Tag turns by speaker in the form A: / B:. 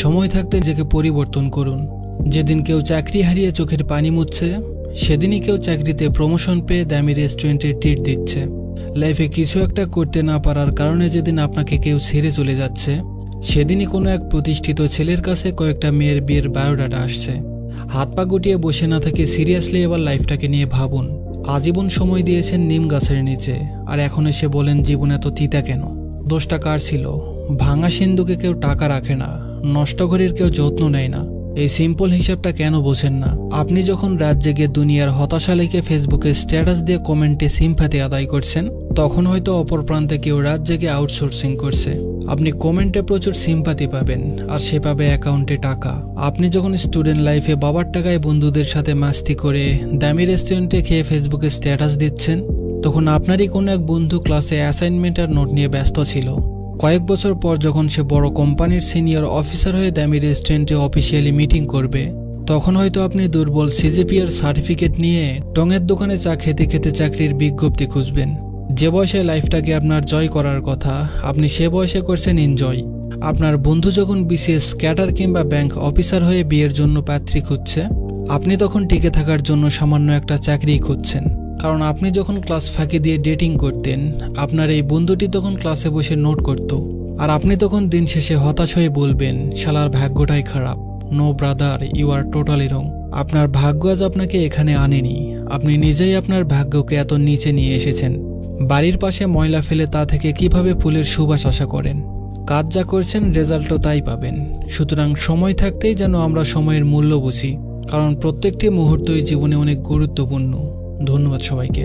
A: সময় থাকতে নিজেকে পরিবর্তন করুন। যেদিন কেউ চাকরি হারিয়ে চোখের পানি মুছছে, সেদিনই কেউ চাকরিতে প্রমোশন পেয়ে দামি রেস্টুরেন্টে ট্রিট দিচ্ছে। লাইফে কিছু একটা করতে না পারার কারণে যেদিন আপনাকে কেউ ছেড়ে চলে যাচ্ছে, সেদিনই কোনো এক প্রতিষ্ঠিত ছেলের কাছে কয়েকটা মেয়ের বিয়ের বায়োডাটা আসছে। হাত পা গুটিয়ে বসে না থেকে সিরিয়াসলি এবার লাইফটাকে নিয়ে ভাবুন। আজীবন সময় দিয়েছেন নিম গাছের নিচে, আর এখন এসে বলেন জীবন এত তিতা কেন? দোষটা কার ছিল? ভাঙা সিন্ধুকে কেউ টাকা রাখে না, নষ্ট ঘরের কেউ যত্ন নেয় না। এই সিম্পল হিসাবটা কেন বোঝেন না? আপনি যখন রাত জেগে দুনিয়ার হতাশা লিখে ফেসবুকে স্ট্যাটাস দিয়ে কমেন্টে সিম্পাথি আদায় করছেন, তখন হয়তো অপর প্রান্তে কেউ রাত জেগে আউটসোর্সিং করছে। আপনি কমেন্টে প্রচুর সিম্পাথি পাবেন, আর সে পাবে অ্যাকাউন্টে টাকা। আপনি যখন স্টুডেন্ট লাইফে বাবার টাকায় বন্ধুদের সাথে মাস্তি করে দামি রেস্টুরেন্টে খেয়ে ফেসবুকে স্ট্যাটাস দিচ্ছেন, তখন আপনারই কোনো এক বন্ধু ক্লাসে অ্যাসাইনমেন্ট আর নোট নিয়ে ব্যস্ত ছিল। কয়েক বছর পর যখন সে বড় কোম্পানির সিনিয়র অফিসার হয়ে দামি রেস্টুরেন্টে অফিসিয়ালি মিটিং করবে, তখন হয়তো আপনি দুর্বল সিজিপিএর সার্টিফিকেট নিয়ে টঙের দোকানে চা খেতে খেতে চাকরির বিজ্ঞপ্তি খুঁজবেন। যে বয়সে লাইফটাকে আপনার জয় করার কথা, আপনি সে বয়সে করছেন এনজয়। আপনার বন্ধু যখন বিসিএস ক্যাডার কিংবা ব্যাংক অফিসার হয়ে বিয়ের জন্য পাত্রী খুঁজছে, আপনি তখন টিকে থাকার জন্য সামান্য একটা চাকরি খুঁজছেন। কারণ আপনি যখন ক্লাস ফাঁকি দিয়ে ডেটিং করতেন, আপনার এই বন্ধুটি তখন ক্লাসে বসে নোট করত, আর আপনি তখন দিন শেষে হতাশ হয়ে বলবেন, শালার ভাগ্যটাই খারাপ। No brother, you are totally wrong. আপনার ভাগ্য আজ আপনাকে এখানে আনেনি, আপনি নিজেই আপনার ভাগ্যকে এত নিচে নিয়ে এসেছেন। বাড়ির পাশে ময়লা ফেলে তা থেকে কিভাবে ফুলের সুবাস আশা করেন? কাজ যা করছেন রেজাল্টও তাই পাবেন। সুতরাং সময় থাকতেই যেন আমরা সময়ের মূল্য বুঝি, কারণ প্রত্যেকটি মুহূর্তই জীবনে অনেক গুরুত্বপূর্ণ। ধন্যবাদ সবাইকে।